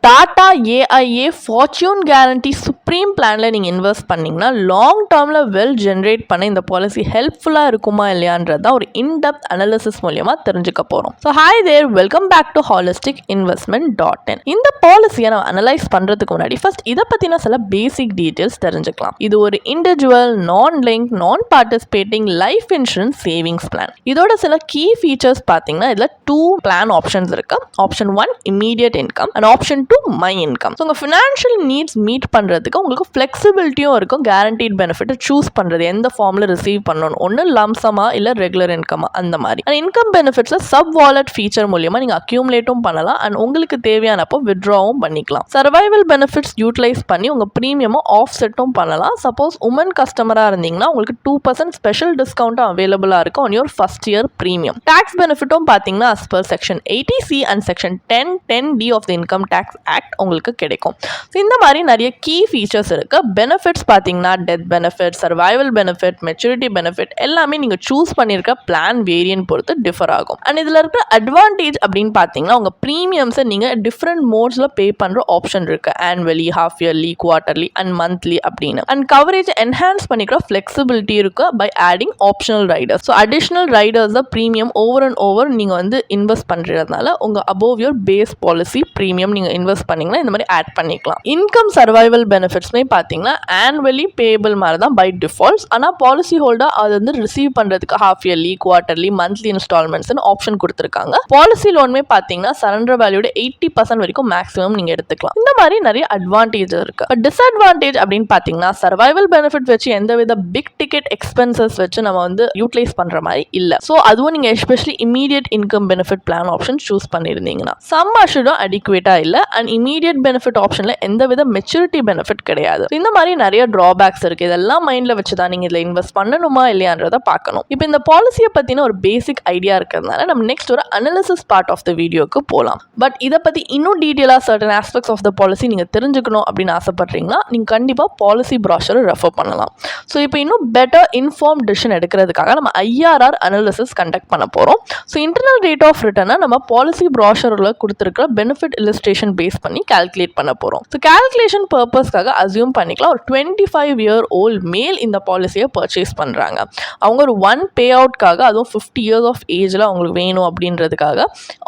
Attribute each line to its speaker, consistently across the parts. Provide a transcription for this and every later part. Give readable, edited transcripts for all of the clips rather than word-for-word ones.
Speaker 1: Tata AIA fortune guarantee supreme பிளானில் நீங்கள் invest பண்ணிங்கன்னா லாங் டேர்மில் வெல் ஜென்ரேட் பண்ண இந்த பாலிசி ஹெல்ப்ஃபுல்லாக இருக்குமா இல்லையான்றது தான் ஒரு இன்டெப்த் அனாலிசிஸ் மூலியமாக தெரிஞ்சுக்க போகிறோம். So hi there, welcome back to holisticinvestment.in. இந்த பாலிசியை நம்ம அனலைஸ் பண்ணுறதுக்கு முன்னாடி ஃபர்ஸ்ட் இதை பற்றின சில பேசிக் டீட்டெயில்ஸ் தெரிஞ்சுக்கலாம். இது ஒரு இண்டிவிஜுவல் நான் லிங்க் நான் participating life insurance savings plan. இதோட சில கீ ஃபீச்சர்ஸ் பார்த்தீங்கன்னா இதில் 2 பிளான் ஆப்ஷன்ஸ் இருக்கு. Option 1 immediate income and option 2 my income. So உங்கள் ஃபினான்ஷியல் நீட்ஸ் மீட் பண்ணுறதுக்கு உங்களுக்கு ஃப்ளெக்சிபிலிட்டியும் இருக்கும். கேரண்டீட் பெனிஃபிட் சூஸ் பண்ணுறது எந்த ஃபார்மில் ரிசீவ் பண்ணணும், ஒன்று லம்சமா இல்லை ரெகுலர் இன்கமா அந்த மாதிரி. அண்ட் இன்கம் பெனிஃபிட்ஸில் சப் வாலெட் ஃபீச்சர் மூலியமாக நீங்கள் அக்யூமுலேட்டும் பண்ணலாம் அண்ட் உங்களுக்கு தேவையானப்போ வித்ட்ராவும் பண்ணிக்கலாம். சர்வைவல் பெனிஃபிட்ஸ் யூட்டிலைஸ் பண்ணி உங்கள் ப்ரீமியமும் ஆஃப் செட்டும் பண்ணலாம். சப்போஸ் உமன் கஸ்டமராக இருந்தீங்கன்னா உங்களுக்கு 2% ஸ்பெஷல் டிஸ்கவுண்ட்டும் அவைலபிளாக இருக்கும் on your first year premium. Tax பெனிஃபிட்டும் பார்த்தீங்கன்னா as per section 80C and section 10(10)D of the income tax act உங்களுக்கு கிடைக்கும். ஸோ இந்த மாதிரி நிறைய கீ ஃபீச்சர்ஸ் இருக்கு. பெனிஃபிட்ஸ் பார்த்தீங்கன்னா death benefit, survival benefit, maturity benefit எல்லாமே நீங்கள் சூஸ் பண்ணியிருக்க பிளான் வேரியன்ட் பொறுத்து டிஃபர் ஆகும். அண்ட் இதில் இருக்கிற அட்வான்டேஜ் அப்படின்னு பார்த்தீங்கன்னா உங்கள் ப்ரீமியம்ஸை நீங்கள் டிஃப்ரெண்ட் மோட்ஸில் பே பண்ணுற ஆப்ஷன் இருக்கு. Annually, half yearly, quarterly and monthly அப்படின்னு. அண்ட் கவரேஜ் என்ஹான்ஸ் பண்ணிக்கிற ஃப்ளெக்சிபிலிட்டி இருக்கு by adding optional riders. So additional riders தான் ப்ரீமியம் ஓவர் அண்ட் ஓவர் நீங்கள் வந்து இன்வெஸ்ட் பண்ணுறதுனால உங்கள் above your base policy premium நீங்கள் இன்வெஸ்ட் பண்ணீங்கன்னா இந்த மாதிரி ஆட் பண்ணிக்கலாம். இன்கம் சர்வைவல் பெனிஃபிட்ஸ்மே பார்த்தீங்கன்னா ஆனுவலி பேபிள் மாதிரி தான் பை டிஃபால்ட்ஸ். ஆனால் பாலிசி ஹோல்டர் அது வந்து ரிசீவ் பண்ணுறதுக்கு ஹாஃப் இயர்லி, குவார்டர்லி, மந்த்லி இன்ஸ்டால்மெண்ட்ஸ்னு ஆப்ஷன் கொடுத்துருக்காங்க. பாலிசி லோனுமே பார்த்தீங்கன்னா சரண்டர் வேல்யூட 80% வரைக்கும் மேக்ஸிமம் நீங்கள் எடுத்துக்கலாம். இந்த மாதிரி நிறைய அட்வான்டேஜ் இருக்கு. பட் டிஸ்அட்வான்டேஜ் அப்படின்னு பார்த்தீங்கன்னா சர்வைவல் பெனிஃபிட் வச்சு எந்தவித பிக் டிக்கெட் எக்ஸ்பென்சஸ் வச்சு நம்ம வந்து யூட்டிலைஸ் பண்ணுற மாதிரி இல்லை. ஸோ அதுவும் நீங்கள் especially immediate income benefit plan option choose பண்ணியிருந்தீங்கன்னா சம் அஷ்யூர்டும் அடிக்குவேட்டாக இல்லை. அண்ட் இமீடியட் பெனிஃபிட் ஆப்ஷனில் எந்தவித மெச்சூரிட்டி பெனிஃபிட் கிடையாது. இந்த மாதிரி நிறைய ட்ராபேக்ஸ் இருக்கு. இதெல்லாம் மைண்டில் வச்சு தான் நீங்கள் இதில் இன்வெஸ்ட் பண்ணணுமா இல்லையான்றதை பார்க்கணும். இப்போ இந்த பாலிசியை பற்றின ஒரு பேசிக் ஐடியா இருக்கிறதுனால நம்ம நெக்ஸ்ட் ஒரு அனாலிசிஸ் பார்ட் ஆஃப் த வீடியோக்கு போகலாம். பட் இதை பற்றி இன்னும் டீட்டெயிலாக certain aspects of the policy நீங்கள் தெரிஞ்சுக்கணும் அப்படின்னு ஆசைப்படுறீங்கன்னா நீங்கள் கண்டிப்பாக பாலிசி ப்ராஷரை ரெஃபர் பண்ணலாம். ஸோ இப்போ இன்னும் பெட்டர் இன்ஃபார்ம் டிசிஷன் எடுக்கிறதுக்காக நம்ம IRR அனாலிசிஸ் கண்டக்ட் பண்ண போகிறோம். ஸோ இன்டர்னல் ரேட் ஆஃப் ரிட்டர்னை நம்ம பாலிசி ப்ராஷரில் கொடுத்துருக்கிற பெனிஃபிட் இல்லஸ்ட்ரேஷன் பேஸ் பண்ணி கால்குலேட் பண்ண போகிறோம். ஸோ கால்குலேஷன் பர்பஸ்க்காக அசியூம் பண்ணிக்கலாம் ஒரு 25-year-old மேல் இந்த பாலிசியை பர்ச்சேஸ் பண்ணுறாங்க. அவங்க ஒரு 1 பே அவுட்காக அதுவும் 50 years ஆஃப் ஏஜில் அவங்களுக்கு வேணும் அப்படின்றதுக்காக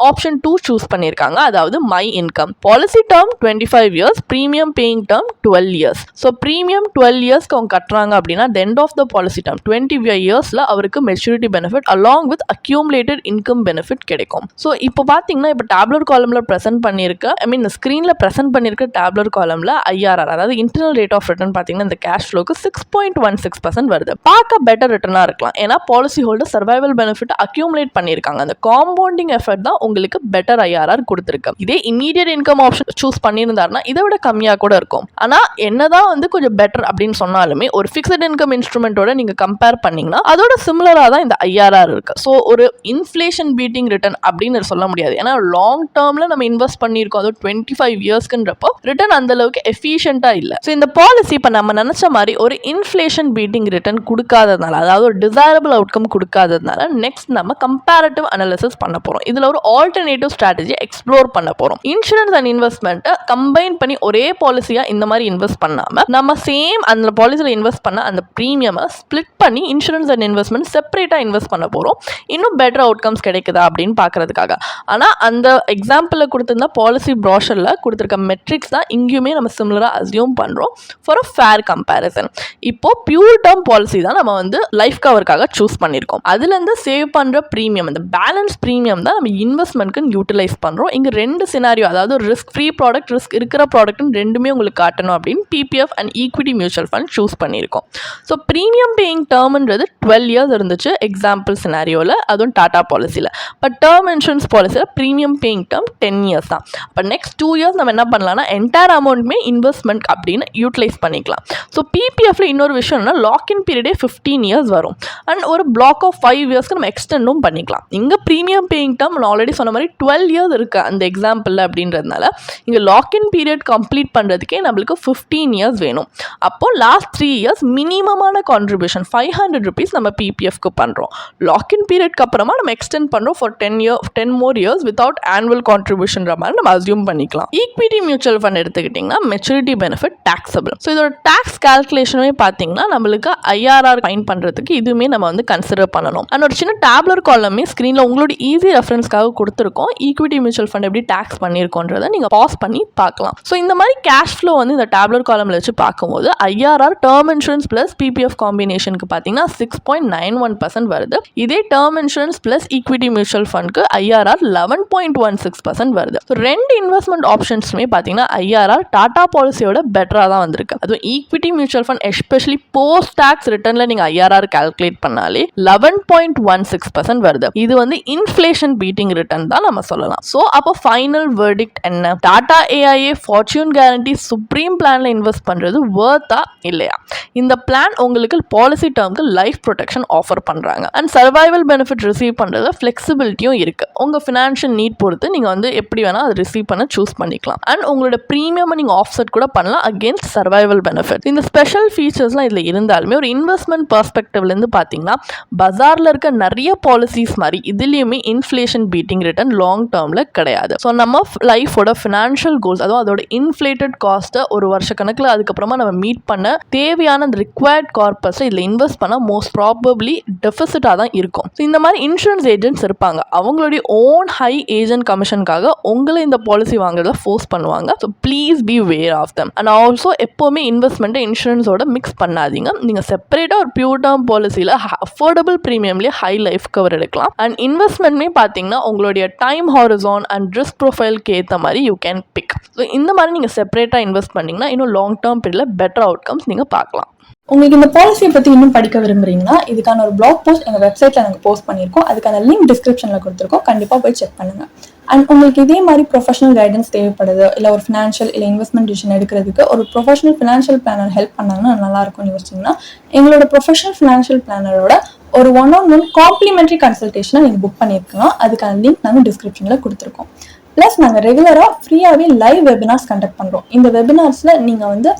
Speaker 1: ஆப்ஷன் 2 சூஸ் பண்ணியிருக்காங்க. அதாவது my income. Policy term 25 years, premium paying term 12 years. So premium 12 yearsக்கு அவங்க கட்டுறாங்க அப்படின்னா the end of the policy term 25 yearsல அவருக்கு maturity benefit along with accumulated income benefit கிடைக்கும். ஸோ இப்போ பார்த்தீங்கன்னா இப்போ டேப்லர் காலமில் ப்ரெசென்ட் பண்ணியிருக்க ஸ்க்ரீனில் ப்ரெசென்ட் பண்ணியிருக்க டேப்லர் காலமில் IRR அதாவது இன்டர்னல் ரேட் ஆஃப் ரிட்டர்ன் பார்த்தீங்கன்னா இந்த கேஷ் ஃப்ளோக்கு 6.16% வருது. பார்க்க பெட்டர் ரிட்டர்னாக இருக்கலாம். ஏன்னா policy holder survival benefit accumulate பண்ணியிருக்காங்க. அந்த காம்பவுண்டிங் எஃபர்ட் தான் உங்களுக்கு பெட்டர் IRR கொடுத்துருக்கு. இதே இமீடியட் இன்கம் ஆப்ஷன் சூஸ் பண்ணியிருந்தாருன்னா இதை விட கம்மியாக கூட இருக்கும். ஆனால் என்னதான் வந்து கொஞ்சம் பெட்டர் அப்படின்னு சொன்னாலுமே ஒரு ஃபிக்ஸட் இன்கம் இன்ஸ்ட்ருமெண்ட்டோட நீங்கள் கம்பேர் பண்ணிங்கன்னா அதோட சிமிலராக தான் இந்த IRR இருக்கு. ஸோ ஒரு இன்ஃப்ளேஷன் பீட்டிங் ரிட்டர்ன் அப்படின்னு சொல்ல முடியாது. ஏன்னா லாங் டேர்மில் நம்ம இன்வெஸ்ட் பண்ணியிருக்கோம். அது 25 yearsக்குன்றப்போ ரிட்டர்ன் அந்த அளவுக்கு எஃபிஷியண்டாக இல்லை. ஸோ இந்த பாலிசி இப்போ நம்ம நினச்ச மாதிரி ஒரு இன்ஃப்ளேஷன் பீட்டிங் ரிட்டர்ன் கொடுக்காததுனால அதாவது ஒரு டிசைரபிள் அவுட்கம் கொடுக்காததுனால நெக்ஸ்ட் நம்ம கம்பேரிட்டிவ் அனாலிசிஸ் பண்ண போகிறோம். இதில் ஒரு ஆல்டர்னேட்டிவ் ஸ்ட்ராட்டஜி எக்ஸ்ப்ளோர் பண்ண போகிறோம். இன்சூரன்ஸ் அண்ட் இன்வெஸ்ட்மெண்ட்டை கம்பைன் பண்ணி ஒரே பாலிசியாக இந்த மாதிரி இன்வெஸ்ட் பண்ணாமல் நம்ம சேம் அந்த பாலிசியில் இன்வெஸ்ட் பண்ண அந்த ப்ரீமியமை ஸ்ப்ளிட் பண்ணி இன்சூரன்ஸ் அண்ட் இன்வெஸ்ட்மெண்ட் செப்பரேட்டாக இன்வெஸ்ட் பண்ண போகிறோம். இன்னும் பெட்டர் அவுட்கம்ஸ் கிடைக்குதா அப்படின்னு பார்க்கறதுக்காக. ஆனால் அந்த எக்ஸாம்பிளில் கொடுத்துருந்தா பாலிசி ப்ராஷரில் கொடுத்துருக்க மெட்ரிக்ஸ் தான் இங்கேயுமே நம்ம சிமிலராக அசியூம் பண்ணுறோம் ஃபார் அ ஃபேர் கம்பேரிசன். இப்போ பியூர் டேர்ம் பாலிசி தான் நம்ம வந்து லைஃப் கவருக்காக சூஸ் பண்ணியிருக்கோம். அதுலேருந்து சேவ் பண்ணுற ப்ரீமியம் இந்த பேலன்ஸ் ப்ரீமியம் தான் நம்ம இன்வெஸ்ட்மெண்ட்க்கு யூட்டிலைஸ் பண்ணுறோம். இங்கே 2 சினாரியோ அதாவது ரிஸ்க் ஃப்ரீ ப்ராடக்ட், ரிஸ்க் இருக்கிற ப்ராடக்ட்னு ரெண்டுமே உங்களுக்கு காட்டணும் அப்படின்னு PPF and equity mutual fund choose பண்ணியிருக்கோம். ஸோ ப்ரீமியம் பேயிங் டேர்ம்ன்றது 12 years இருந்துச்சு எக்ஸாம்பிள் சினாரியோவில், அதுவும் டாடா பாலிசியில். பட் டேர்ம் இன்சூரன்ஸ் பாலிசியில் ப்ரீமியம் பேயிங் டேர்ம் 10 years தான். அப்போ நெக்ஸ்ட் 2 years நம்ம என்ன பண்ணலாம்னா என்டையர் அமௌண்ட்மே இன்வெஸ்ட்மெண்ட் அப்படின்னு யூட்டிலைஸ் பண்ணிக்கலாம். ஸோ PPFல இன்னொரு விஷயம் என்னன்னா லாக்இன் பீரியடே 15 years வரும். அண்ட் ஒரு பிளாக் ஆஃப் 5 yearsக்கு நம்ம எக்ஸ்டெண்டும் பண்ணிக்கலாம். இங்கே ப்ரீமியம் பேயிங் டேர்ம் நான் ஆல்ரெடி சொன்ன மாதிரி 12 years இருக்கு அந்த எக்ஸாம்பிளில் அப்படின்றதுனால இங்கே லாக்இன் பீரியட் கம்ப்ளீட் பண்ணுறதுக்கே நம்மளுக்கு 15 years வேணும். அப்போ லாஸ்ட் 3 years மினிமமான கான்ட்ரிபியூஷன் 500 rupees நம்ம PPFக்கு பண்ணுறோம். லாக்இன் பீரியட்க்கு அப்புறமா நம்ம எக்ஸ்டெண்ட் பண்ணுறோம் for 10 more years without annual கான்ட்ரிபியூஷன்ற மாதிரி நம்ம அசியூம் பண்ணிக்கலாம். ஈக்விட்டி மியூச்சுவல் ஃபண்ட் எடுத்துக்கிட்டிங்கன்னா மெச்சூரிட்டி பெனிஃபிட் டாக்ஸபிள். ஸோ இதோட டாக்ஸ் கால்குலேஷனுமே பார்த்தீங்கன்னா நம்மளுக்கு IRR ஃபைன் பண்ணுறதுக்கு இதுவுமே நம்ம வந்து கன்சிடர் பண்ணணும். அண்ட் ஒரு சின்ன டேப்லர் காலமே ஸ்க்ரீனில் உங்களோட ஈஸி ரெஃபரன்ஸ்க்காக கொடுத்துருக்கோம். ஈக்விட்டி மியூச்சுவல் ஃபண்ட் எப்படி டாக்ஸ் பண்ணியிருக்கோன்றதை நீங்கள் பாஸ் பண்ணி பார்க்கலாம். ஸோ இந்த மாதிரி கேஷ் ஃப்ளோ வந்து இந்த டேப்லர் காலமில் வச்சு பார்க்கும்போது IRR term insurance plus PPF காம்பினேஷனுக்கு பார்த்தீங்கன்னா 6.91% வருது. இதே term insurance plus equity mutual ஃபண்ட்க்கு IRR 11.16% வருது. ஸோ ரெண்டு இன்வெஸ்ட்மெண்ட் ஆப்ஷன்ஸுமே பார்த்தீங்கன்னா IRR டாடா பாலிசியோட பெட்டராக தான் வந்திருக்கு. அதுவும் equity mutual fund especially post tax ரிட்டர்னில் நீங்கள் IRR கால்குலேட் பண்ணாலே 11.16% வருது. இது வந்து இன்ஃப்ளேஷன் பீட்டிங் ரிட்டர்ன் தான் நம்ம சொல்லலாம். ஸோ அப்போ ஃபைனல் வெர்டிக்ட் என்ன? Tata AIA fortune guarantee supreme பிளான்ல இன்வெஸ்ட் பண்றது வர்த்தா இல்லையா? இந்த பிளான் உங்களுக்கு பாலிசி டேர்முக்கு லைஃப் ப்ரொடெக்ஷன் ஆஃபர் பண்றாங்க அண்ட் சர்வைவல் பெனிஃபிட் ரிசீவ் பண்றது ஃபிளெக்சிபிலிட்டியும் இருக்கு. உங்க ஃபினான்ஷியல் நீட் பொறுத்து நீங்க வந்து எப்படி வேணா அதை ரிசீவ் பண்ண சூஸ் பண்ணிக்கலாம். அண்ட் உங்களோட ப்ரீமியம் நீங்க ஆஃப்செட் கூட பண்ணலாம் அகேன்ஸ்ட் சர்வைவல் பெனிஃபிட். இந்த ஸ்பெஷல் ஃபீச்சர்ஸ்லாம் இதுல இருந்தாலுமே ஒரு இன்வெஸ்ட்மெண்ட் பெர்ஸ்பெக்டிவ்ல இருந்து பாத்தீங்கன்னா பஜார்ல இருக்க நிறைய பாலிசிஸ் மாதிரி இதுலயுமே இன்ஃப்ளேஷன் பீட்டிங் ரிட்டர்ன் லாங் டேர்ம்ல கிடையாது. ஸோ நம்ம லைஃபோட ஃபினான்ஷியல் கோல்ஸ் அதுவும் அதோட இன்ஃப்ளேட்டட் காஸ்ட்டை ஒரு வருஷ கணக்கில் அதுக்கப்புறமா நம்ம மீட் பண்ண தேவையான அந்த ரிக்வயர்ட் கார்பஸை இதில் இன்வெஸ்ட் பண்ண மோஸ்ட் ப்ராபப்ளி டெஃபிசிட்டாக தான் இருக்கும். ஸோ இந்த மாதிரி இன்சூரன்ஸ் ஏஜென்ட்ஸ் இருப்பாங்க. அவங்களுடைய ஓன் ஹை ஏஜென்ட் கமிஷனுக்காக உங்களை இந்த பாலிசி வாங்குறத ஃபோர்ஸ் பண்ணுவாங்க. So please be aware of them. And also எப்போவுமே இன்வெஸ்ட்மெண்ட்டை இன்சூரன்ஸோட மிக்ஸ் பண்ணாதீங்க. நீங்கள் செப்பரேட்டாக ஒரு பியூர் டேர்ம் பாலிசியில் அஃபோர்டபுள் ப்ரீமியம்லேயே ஹை லைஃப் கவர் எடுக்கலாம். அண்ட் இன்வெஸ்ட்மெண்ட்மே பார்த்தீங்கன்னா உங்களுடைய டைம் ஹாரிசான் அண்ட் ரிஸ்க் ப்ரொஃபைலுக்கு ஏற்ற மாதிரி யூ கேன் பிக். ஸோ இந்த மாதிரி நீங்கள் செப்பரேட்டாக இன்வெஸ்ட் பண்ணிங்கன்னா இன்னும் லாங் டேர்ம் பீரியடில் பெட்டர் அவுட்கம்ஸ் நீங்கள் பார்க்கலாம்.
Speaker 2: உங்களுக்கு இந்த பாலிசியை பற்றி இன்னும் படிக்க விரும்புறீங்கன்னா இதுக்கான ஒரு பிளாக் போஸ்ட் எங்கள் வெப்சைட்டில் நாங்கள் போஸ்ட் பண்ணியிருக்கோம். அதுக்கான லிங்க் டிஸ்கிரிப்ஷனில் கொடுத்துருக்கோம். கண்டிப்பாக போய் செக் பண்ணுங்கள். அண்ட் உங்களுக்கு இதே மாதிரி ப்ரொஃபஷனல் கைடன்ஸ் தேவைப்படுது, இல்லை ஒரு ஃபினான்ஷியல் இல்லை இன்வெஸ்ட்மெண்ட் டிசிஷன் எடுக்கிறதுக்கு ஒரு ப்ரொஃபஷனல் ஃபினான்ஷியல் பிளானர் ஹெல்ப் பண்ணாங்கன்னா நல்லாயிருக்கும்னு யோசிச்சிங்கன்னா எங்களோட ப்ரொஃபஷனல் ஃபினான்ஷியல் பிளானரோட ஒரு 1-on-1 காம்ப்ளிமெண்ட்ரி கன்சல்டேஷனை நீங்கள் புக் பண்ணியிருக்கலாம். அதுக்கான லிங்க் நாங்கள் டிஸ்கிரிப்ஷனில் கொடுத்துருக்கோம். ப்ளஸ் நாங்கள் ரெகுலராக ஃப்ரீயாகவே லைவ் வெபினார்ஸ் கண்டக்ட் பண்ணுறோம். இந்த வெபினார்ஸில் நீங்கள் வந்து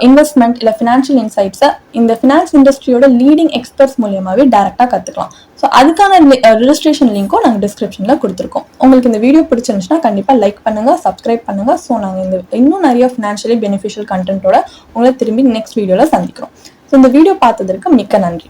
Speaker 2: இன்வெஸ்ட்மெண்ட் இல்லை ஃபினான்ஷியல் இன்சைட்ஸை இந்த ஃபினான்ஸ் இண்டஸ்ட்ரியோட லீடிங் எக்ஸ்பர்ட்ஸ் மூலியமாகவே டேரெக்டாக கற்றுக்கலாம். ஸோ அதுக்கான ரெஜிஸ்ட்ரேஷன் லிங்க்கும் நாங்கள் டிஸ்கிரிப்ஷனில் கொடுத்துருக்கோம். உங்களுக்கு இந்த வீடியோ பிடிச்சிருந்துச்சுன்னா கண்டிப்பாக லைக் பண்ணுங்கள், சப்ஸ்கிரைப் பண்ணுங்கள். ஸோ நாங்கள் இன்னும் நிறைய ஃபினான்ஷியலி பெனிஃபிஷியல் கண்டென்ட்டோட உங்களை திரும்பி நெக்ஸ்ட் வீடியோவில் சந்திக்கிறோம். ஸோ இந்த வீடியோ பார்த்ததற்கு மிக்க நன்றி.